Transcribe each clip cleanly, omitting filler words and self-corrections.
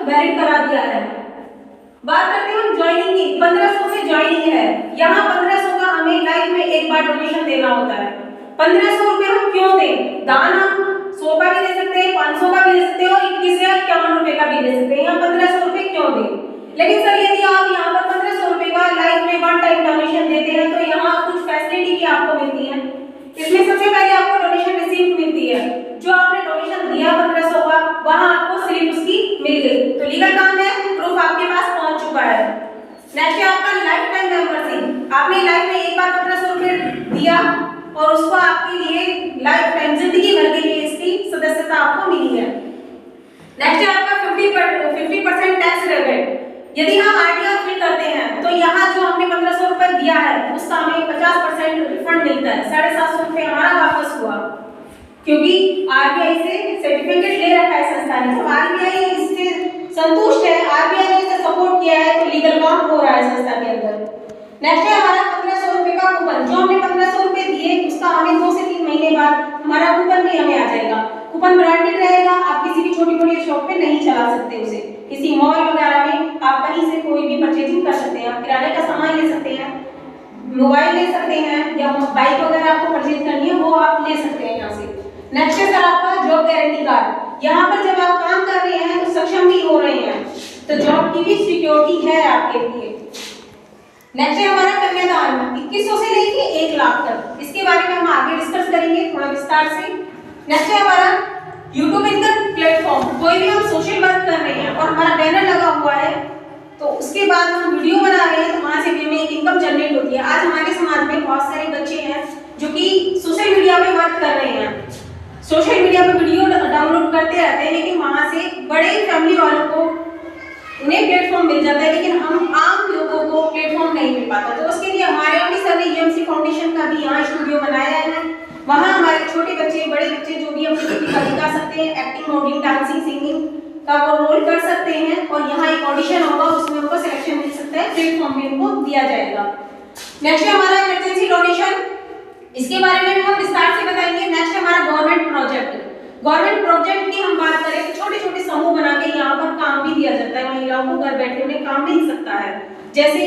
Valid करा दिया है। बात करते हैं हम ज्वाइनिंग की। 1500 से ज्वाइनिंग है। यहाँ 1500 का हमें लाइफ में एक बार डोनेशन देना होता है। 1500 रुपए हम क्यों दें? दान हम 100 का भी दे सकते हैं, 500 का भी दे सकते हैं और 21,51 रुपए का भी दे सकते हैं। यहाँ 1500 रुपए क्यों दें? लेकिन सर यदि आप यहाँ पर 1500 रुपए का लाइफ में वन टाइम डोनेशन देते हैं तो यहाँ कुछ फैसिलिटी भी आपको मिलती है। इसमें सबसे पहले आपको डोनेशन रिसीप्ट मिलती है। जो आपने डोनेशन दिया 1500 का, वहां आपको स्लिप उसकी मिल गई, तो लीगल काम है, प्रूफ आपके पास पहुंच चुका है। नेक्स्ट है आपका लाइफ टाइम मेंबरशिप। आपने लाइफ में एक बार 1500 रुपए दिया और उसको आपके लिए लाइफ टाइम जिंदगी भर के लिए इसकी सदस्यता आपको मिली है। नेक्स्ट है आपका 50% टैक्स रिबेट। यदि हम आरटीआर फिल करते हैं तो यहाँ जो हमने 1500 रुपए दिया है उसका हमें 50% रिफंड मिलता है। 750 रुपए हमारा वापस हुआ, क्योंकि आरबीआई से सर्टिफिकेट ले रखा है संस्था ने। जब आरबीआई इससे संतुष्ट है, आरबीआई ने इसे सपोर्ट किया है, तो लीगल काम हो रहा है संस्था के अंदर। नेक्स्ट है हमारा 1500 रुपए का कूपन। जो हमने 1500 रुपए दिए उसका हमें 2 से 3 महीने बाद हमारा कूपन भी हमें आ जाएगा। कूपन ब्रांडेड रहेगा, आप किसी भी छोटी मोटी शॉप पे नहीं चला सकते उसे। किसी मॉल वगैरह में आप कहीं से कोई भी परचेजिंग कर सकते हैं, आप किराने का सामान ले सकते हैं, मोबाइल ले सकते हैं, या बाइक वगैरह आपको परचेज करनी है वो आप ले सकते हैं यहाँ से। नेक्स्ट है सर आपका जॉब गारंटी कार्ड। यहाँ पर जब आप काम कर रहे हैं तो सक्षम भी हो रहे हैं, तो जॉब की भी सिक्योरिटी है आपके लिए। नेक्स्ट है हमारा कन्यादान, 2100 से लेके 1 लाख तक। इसके बारे में हम आगे डिस्कस करेंगे थोड़ा विस्तार से। नेक्स्ट है हमारा यूट्यूब इनकम प्लेटफॉर्म। कोई भी हम सोशल वर्क कर रहे हैं और हमारा बैनर लगा हुआ है, तो उसके बाद हम वीडियो बना रहे हैं, तो वहां से हमें एक इनकम जनरेट होती है। आज हमारे समाज में बहुत सारे बच्चे हैं जो कि सोशल मीडिया पे वर्क कर रहे हैं, सोशल मीडिया पे वीडियो डाउनलोड करते रहते हैं, लेकिन वहां से बड़े फैमिली वालों को उन्हें प्लेटफॉर्म मिल जाता है, लेकिन हम आम लोगों को प्लेटफॉर्म नहीं मिल पाता। तो उसके लिए हमारे ऑफिसर ने यूएमसी फाउंडेशन का भी यहाँ स्टूडियो बनाया है। वहाँ हमारे छोटे बच्चे, बड़े बच्चे जो भी अपनी प्रतिभा दिखा सकते हैं, एक्टिंग, मॉडलिंग, डांसिंग, सिंगिंग का वो रोल कर सकते हैं, और यहाँ एक ऑडिशन होगा, उसमें उनको सिलेक्शन मिल सकता है, प्लेटफॉर्म में उनको दिया जाएगा। नेक्स्ट है हमारा इमरजेंसी डोनेशन। इसके बारे में भी हम विस्तार से बताएंगे। नेक्स्ट है हमारा गवर्नमेंट प्रोजेक्ट। गवर्नमेंट प्रोजेक्ट की हम बात करें तो छोटे छोटे समूह बना के यहाँ पर काम भी दिया जाता है। महिलाओं को घर बैठे उन्हें काम मिल सकता है, जैसे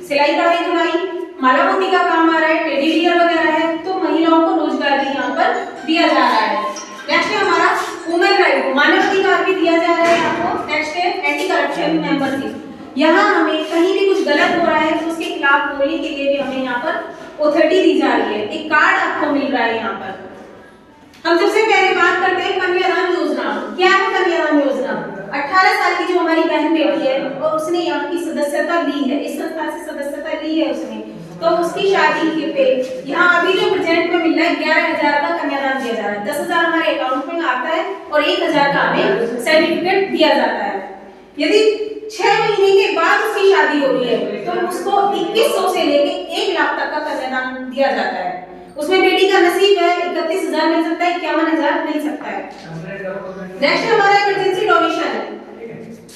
सिलाई कढ़ाई बुनाई, माला मोती का काम आ रहा है, टेडी बियर वगैरह है, तो महिलाओं को रोजगार भी यहाँ पर दिया जा रहा है। नेक्स्ट है हमारा वुमेन राइट, मानवाधिकार भी दिया जा रहा है आपको। नेक्स्ट है एंटी करप्शन मेंबरशिप। यहाँ हमें कहीं भी कुछ गलत हो रहा है तो उसके खिलाफ बोलने के लिए भी हमें यहाँ पर अथॉरिटी दी जा रही है, एक कार्ड आपको मिल रहा है यहाँ पर। हम सबसे पहले बात करते हैं कन्यादान योजना। क्या है कन्यादान योजना? 18 साल की जो हमारी बहन बेटी है और उसने यहाँ की सदस्यता ली है, इस संस्था से सदस्यता ली है उसने, तो उसकी शादी के पे यहाँ अभी जो प्रेजेंट में मिल रहा है 11,000 का कन्यादान दिया जा रहा है। 10,000 हमारे अकाउंट में आता है और 1,000 का हमें सर्टिफिकेट दिया जाता है। यदि 6 महीने के बाद उसकी शादी हो रही है तो उसको 2100 से लेके 1 लाख तक का कन्यादान दिया जाता है। उसमें बेटी का नसीब है 31,000 मिल सकता है, 51,000 मिल सकता है। नेक्स्ट हमारा इमरजेंसी डोनेशन है।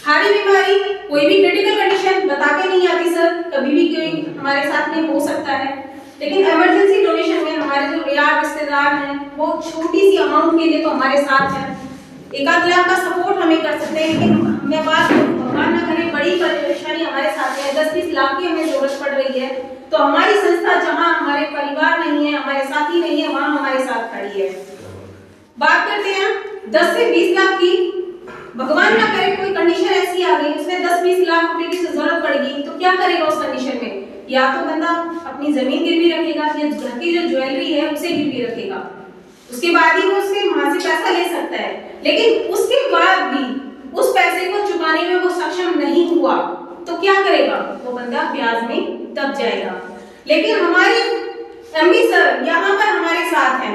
हारी बीमारी, कोई भी क्रिटिकल कंडीशन बता के नहीं आती सर, कभी भी कोई हमारे साथ में हो सकता है, लेकिन इमरजेंसी डोनेशन में हमारे जो यार रिश्तेदार हैं वो छोटी सी अमाउंट के लिए तो हमारे साथ हैं, 1 लाख का सपोर्ट हमें कर सकते हैं। लेकिन मैं बात भगवान ना करे बड़ी परेशानी हमारे साथ है, 10-20 लाख की हमें जरूरत पड़ रही है, तो हमारी संस्था जहां हमारे परिवार नहीं है, हमारे साथी नहीं है, वहां हमारे साथ खड़ी है। बात करते हैं 10 से 20 लाख की। भगवान ना करे कोई कंडीशन ऐसी आ गई, उसने 10-20 लाख रुपए की जरूरत पड़ेगी, तो क्या करेगा उस कंडीशन में? या तो बंदा अपनी जमीन गिरवी रखेगा या घर की जो ज्वेलरी है उसे गिरवी रखेगा, उसके बाद ही वो उससे वहां से पैसा ले सकता है। लेकिन उसके बाद भी उस पैसे को चुकाने में वो सक्षम नहीं हुआ तो क्या करेगा? वो बंदा ब्याज में दब जाएगा। लेकिन हमारे एमडी सर यहाँ पर हमारे साथ हैं,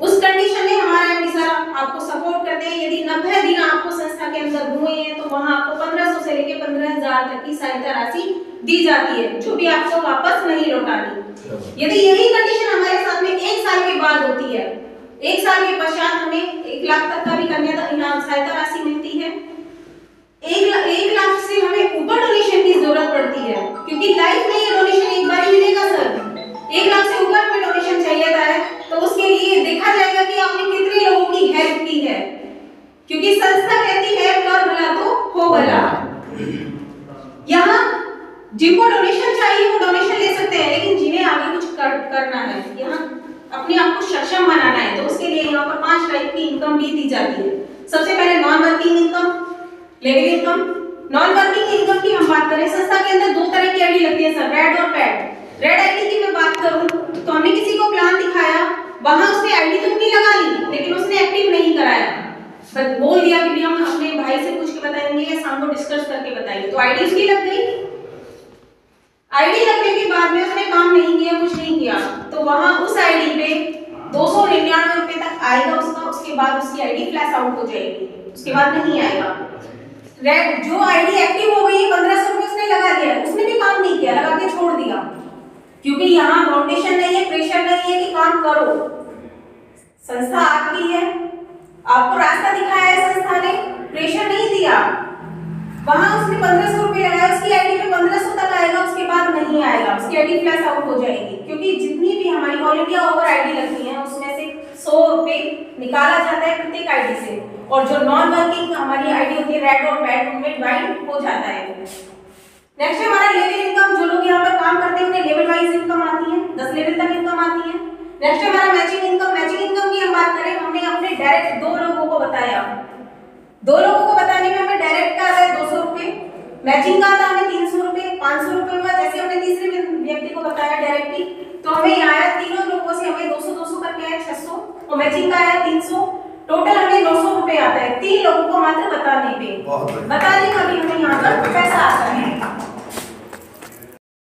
उस कंडीशन में हमारा एमडी सर आपको सपोर्ट करते हैं। यदि 90 दिन आपको संस्था के अंदर हुए हैं तो वहां आपको 1500 से लेकर 15,000 तक की सहायता राशि दी जाती है, जो भी आपको वापस नहीं लौटानी। यदि यही कंडीशन हमारे साथ में 1 साल के बाद होती है, 1 साल के पश्चात हमें 1 लाख तक का भी कन्यादान सहायता राशि मिलती है। 1 लाख से हमें ऊपर डोनेशन की जरूरत पड़ती है, क्योंकि लाइफ में ये डोनेशन एक बार ही मिलेगा सर। 1 लाख से ऊपर में डोनेशन चाहिए था तो उसके लिए देखा जाएगा कि आपने कितने लोगों की हेल्प की है, क्योंकि संस्था कहती है कर भला तो हो गया। यहाँ जिनको डोनेशन चाहिए वो डोनेशन ले सकते हैं, लेकिन जिन्हें आगे कुछ करना है, यहाँ अपने आप को सक्षम बनाना है, तो उसके लिए यहाँ पर 5 टाइप की इनकम भी दी जाती है। सबसे पहले non working income, level income. Non working income की हम बात करें, संस्था के अंदर 2 तरह की आईडी लगती है सर, रेड और पैड। रेड आईडी की मैं बात करूं तो हमने किसी को प्लान दिखाया, वहां उसने आईडी तो अपनी लगा ली, लेकिन उसने एक्टिव नहीं कराया, बस बोल दिया कि हम अपने भाई से पूछ के बताएंगे या शाम को डिस्कस करके बताएंगे, तो आईडी उसकी लग गई। आईडी लगने के बाद में उसने काम नहीं किया, कुछ नहीं किया, तो वहां उस आईडी पे 299 रुपए तक आएगा उसका, उसके बाद उसकी आईडी फ्लैश आउट हो जाएगी, उसके बाद नहीं आएगा। रेड जो आईडी एक्टिव हो गई, 1500 रुपए उसने लगा दिया, उसने भी काम नहीं किया, लगा के छोड़ दिया, क्योंकि यहाँ फाउंडेशन नहीं है, प्रेशर नहीं है कि काम करो, संस्था आपकी है, आपको रास्ता दिखाया है संस्था ने, प्रेशर नहीं दिया, वहां उसने 1500 रुपए लगाया, उसकी आईडी पे 1500 तक आएगा, उसके बाद नहीं आएगा, उसकी आईडी फ्लैश आउट हो जाएगी, क्योंकि जितनी भी हमारी ऑल इंडिया ओवर आईडी लगती है उसमें से 100 रुपए निकाला जाता है प्रत्येक आईडी से, और जो नॉन वर्किंग हमारी आईडी होती है रेड और पैड, उनमें डिवाइड हो जाता है। नेक्स्ट हमारा लेवल इनकम, जो लोग यहाँ पर काम करते हैं उन्हें लेवल वाइज इनकम आती है, 10 लेवल तक इनकम आती है। नेक्स्ट हमारा मैचिंग इनकम। मैचिंग इनकम की हम बात करें, हमने अपने डायरेक्ट 2 लोगों को बताया, 2 लोगों को बताने में हमें डायरेक्ट का आता है 200 रुपए, मैचिंग का आता है हमें 300 रुपए, 500 रुपए हुआ, जैसे हमने तीसरे व्यक्ति को बताया डायरेक्टली, तो हमें यहाँ आया तीनों लोगों से हमें 200 करके आया 600, और मैचिंग का आया 300, टोटल हमें 900 रुपए आता है 3 लोगों को मात्र बताने पे, बताने का भी हमें यहाँ पर पैसा आता है।